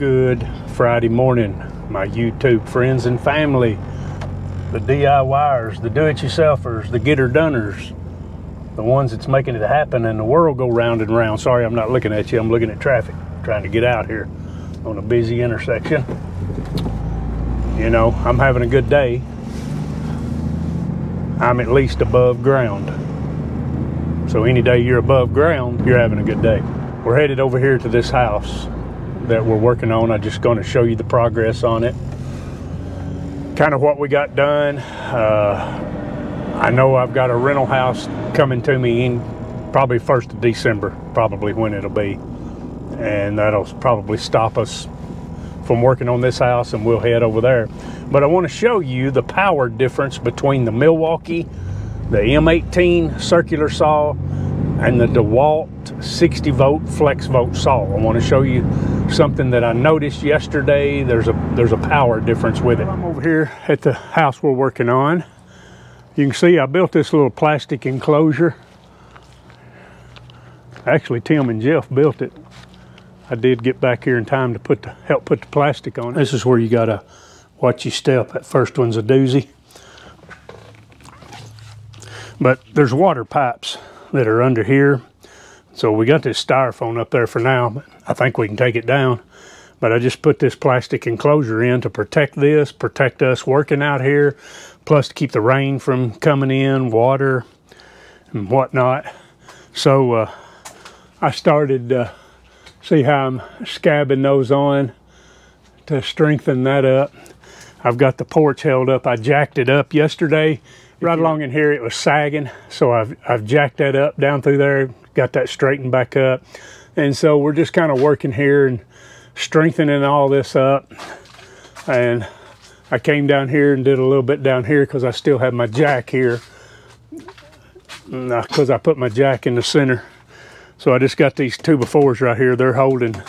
Good Friday morning, my YouTube friends and family, the DIYers, the do-it-yourselfers, the get-her-doners, the ones that's making it happen and the world go round and round. Sorry, I'm not looking at you. I'm looking at traffic, trying to get out here on a busy intersection. You know, I'm having a good day. I'm at least above ground. So any day you're above ground, you're having a good day. We're headed over here to this house that we're working on. I'm just going to show you the progress on it, kind of what we got done. I know I've got a rental house coming to me in probably 1st of December, probably when it'll be, and that'll probably stop us from working on this house, and we'll head over there. But I want to show you the power difference between the Milwaukee, the M18 circular saw, and the DeWalt 60 volt flex volt saw. I want to show you something that I noticed yesterday. There's a power difference with it. I'm over here at the house we're working on. You can see I built this little plastic enclosure. Actually, Tim and Jeff built it. I did get back here in time to help put the plastic on it. This is where you gotta watch your step. That first one's a doozy. But there's water pipes that are under here. So we got this styrofoam up there for now, but I think we can take it down. But I just put this plastic enclosure in to protect this, protect us working out here, plus to keep the rain from coming in, water and whatnot. So I started, see how I'm scabbing those on to strengthen that up. I've got the porch held up. I jacked it up yesterday. Right along in here it was sagging, so I've jacked that up down through there, got that straightened back up. And so we're just kind of working here and strengthening all this up. And I came down here and did a little bit down here because I still have my jack here, because I put my jack in the center. So I just got these 2x4s right here. They're holding,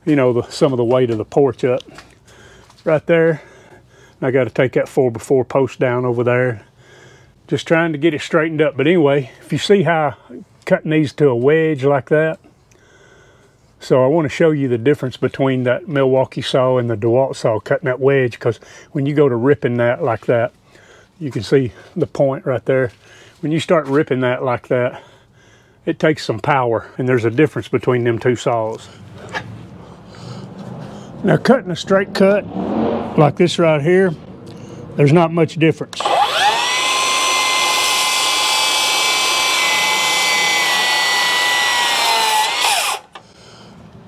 you know, some of the weight of the porch up right there. I got to take that 4x4 post down over there. Just trying to get it straightened up. But anyway, if you see how I'm cutting these to a wedge like that. So I want to show you the difference between that Milwaukee saw and the DeWalt saw, cutting that wedge, because when you go to ripping that like that, you can see the point right there. When you start ripping that like that, it takes some power, and there's a difference between them two saws. Now cutting a straight cut like this right here, there's not much difference.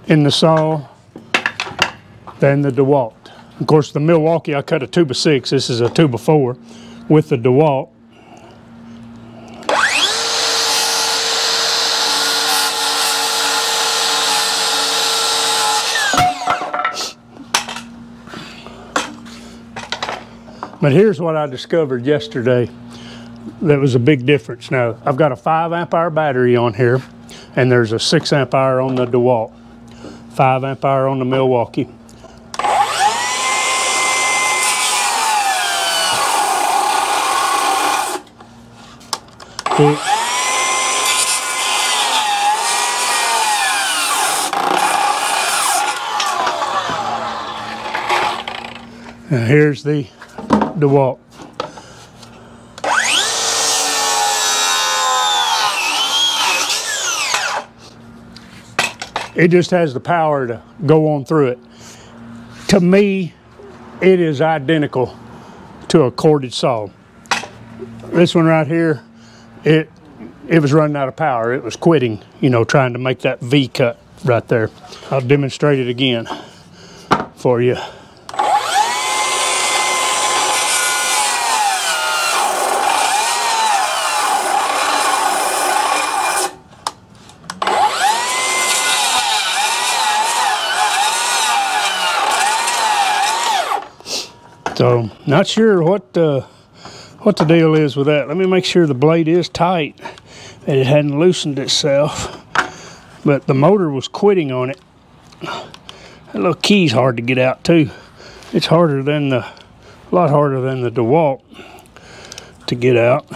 In the saw than the DeWalt. Of course, the Milwaukee, I cut a 2x6. This is a 2x4 with the DeWalt. But here's what I discovered yesterday that was a big difference. Now, I've got a 5 amp hour battery on here, and there's a 6 amp hour on the DeWalt. 5 amp hour on the Milwaukee. Now here's the DeWalt. It just has the power to go on through it. To me, it is identical to a corded saw. This one right here, it was running out of power. It was quitting, you know, trying to make that V cut right there. I'll demonstrate it again for you. So, not sure what the deal is with that. Let me make sure the blade is tight, that it hadn't loosened itself. But the motor was quitting on it. That little key's hard to get out too. It's harder than a lot harder than the DeWalt to get out.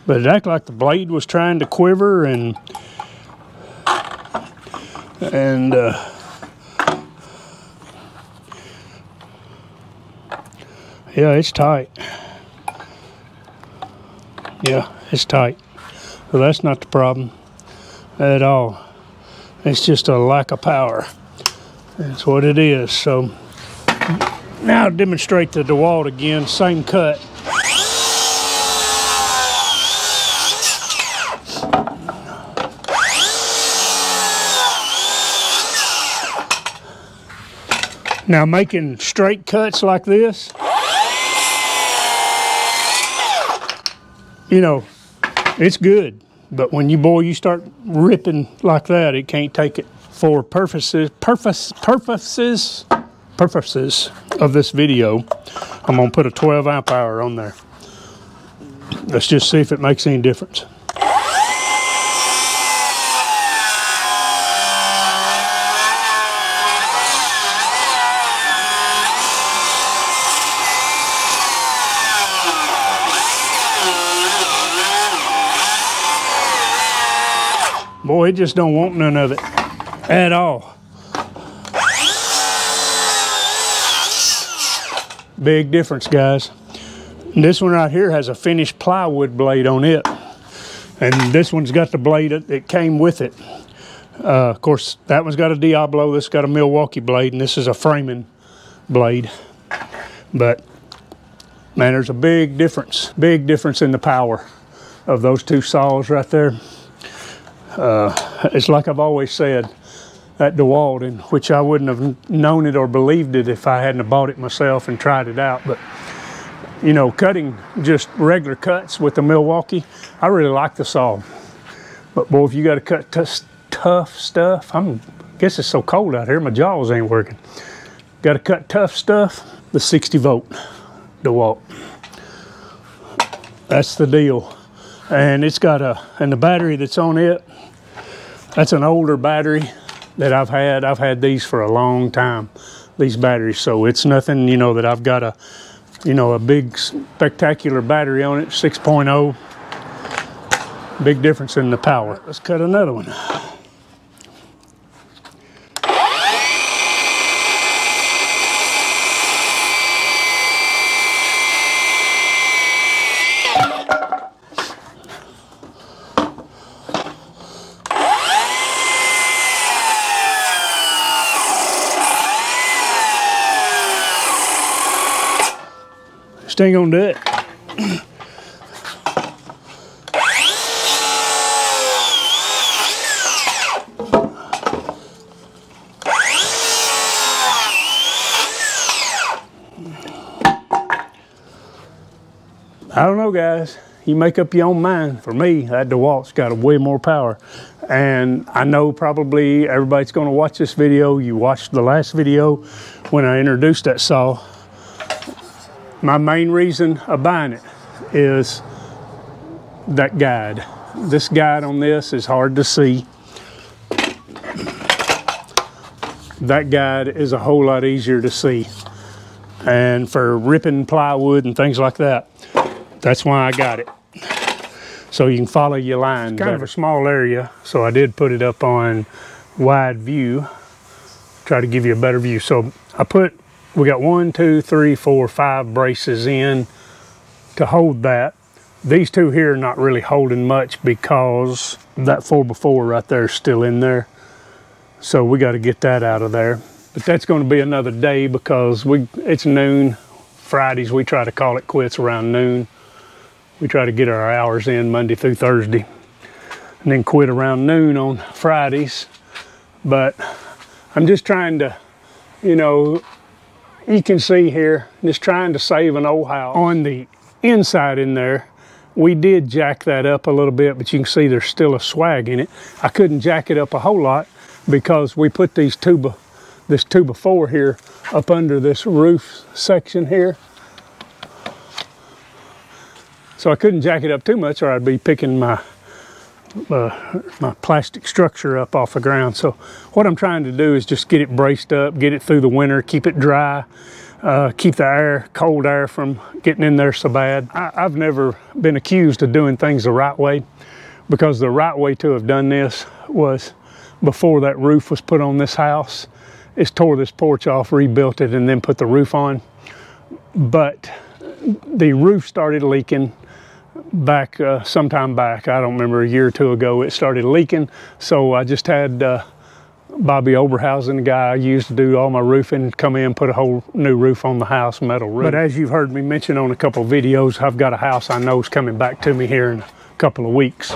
But it acted like the blade was trying to quiver, and And yeah, it's tight. Yeah, it's tight. So that's not the problem at all. It's just a lack of power. That's what it is. So now I'll demonstrate the DeWalt again, same cut. Now making straight cuts like this, you know, it's good. But when you start ripping like that, it can't take it. For purposes of this video, I'm gonna put a 12 amp hour on there. Let's just see if it makes any difference. Boy, it just don't want none of it at all. Big difference, guys. And this one right here has a finished plywood blade on it. And this one's got the blade that came with it. Of course, that one's got a Diablo, this got a Milwaukee blade, and this is a framing blade. But, man, there's a big difference in the power of those two saws right there. It's like I've always said, that DeWalt, in which I wouldn't have known it or believed it if I hadn't bought it myself and tried it out. But, you know, cutting just regular cuts with the Milwaukee, I really like the saw. But, boy, if you got to cut tough stuff, I guess it's so cold out here, my jaws ain't working. Got to cut tough stuff, the 60 volt DeWalt. That's the deal. And it's got and the battery that's on it, that's an older battery that I've had these for a long time, these batteries. So it's nothing, you know, that I've got a big spectacular battery on it, 6.0. Big difference in the power. Let's cut another one. Just ain't gonna do it. I don't know, guys. You make up your own mind. For me, that DeWalt's got way more power. And I know probably everybody's gonna watch this video. You watched the last video when I introduced that saw. My main reason of buying it is that guide. This guide on this is hard to see. That guide is a whole lot easier to see. And for ripping plywood and things like that, that's why I got it. So you can follow your line. It's kind of a small area, so I did put it up on wide view, try to give you a better view. So we got 1, 2, 3, 4, 5 braces in to hold that. These two here are not really holding much because that 4x4 right there is still in there. So we got to get that out of there. But that's going to be another day because it's noon. Fridays, we try to call it quits around noon. We try to get our hours in Monday through Thursday and then quit around noon on Fridays. But I'm just trying to, you know, you can see here, just trying to save an old house. On the inside in there, we did jack that up a little bit, but you can see there's still a swag in it. I couldn't jack it up a whole lot because we put this 2x4 here up under this roof section here. So I couldn't jack it up too much or I'd be picking my plastic structure up off the ground. So what I'm trying to do is just get it braced up, get it through the winter, keep it dry, keep the cold air from getting in there so bad. I've never been accused of doing things the right way, because the right way to have done this was before that roof was put on this house. It's tore this porch off, rebuilt it, and then put the roof on. But the roof started leaking back sometime back. I don't remember, a year or two ago it started leaking. So I just had Bobby Oberhausen, the guy I used to do all my roofing, come in, put a whole new roof on the house, metal roof. But as you've heard me mention on a couple of videos, I've got a house I know is coming back to me here in a couple of weeks.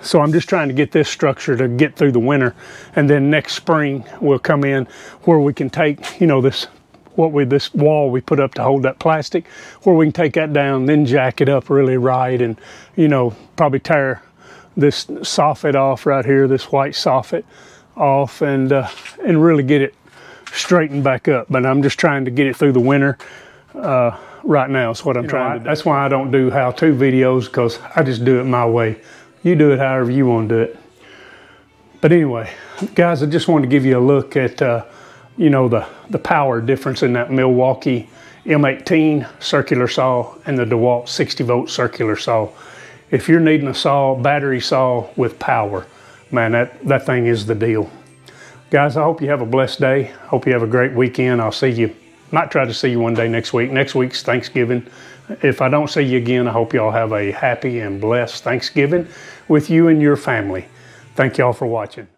So I'm just trying to get this structure to get through the winter, and then next spring we'll come in where we can take, you know, this wall we put up to hold that plastic, where we can take that down, then jack it up really right, and, you know, probably tear this soffit off right here, this white soffit off, and really get it straightened back up. But I'm just trying to get it through the winter right now is what I'm trying to do. That's why I don't do how-to videos, because I just do it my way. You do it however you want to do it. But anyway, guys, I just wanted to give you a look at you know, the power difference in that Milwaukee M18 circular saw and the DeWalt 60-volt circular saw. If you're needing a saw, battery saw with power, man, that thing is the deal. Guys, I hope you have a blessed day. Hope you have a great weekend. I'll see you. Might try to see you one day next week. Next week's Thanksgiving. If I don't see you again, I hope y'all have a happy and blessed Thanksgiving with you and your family. Thank y'all for watching.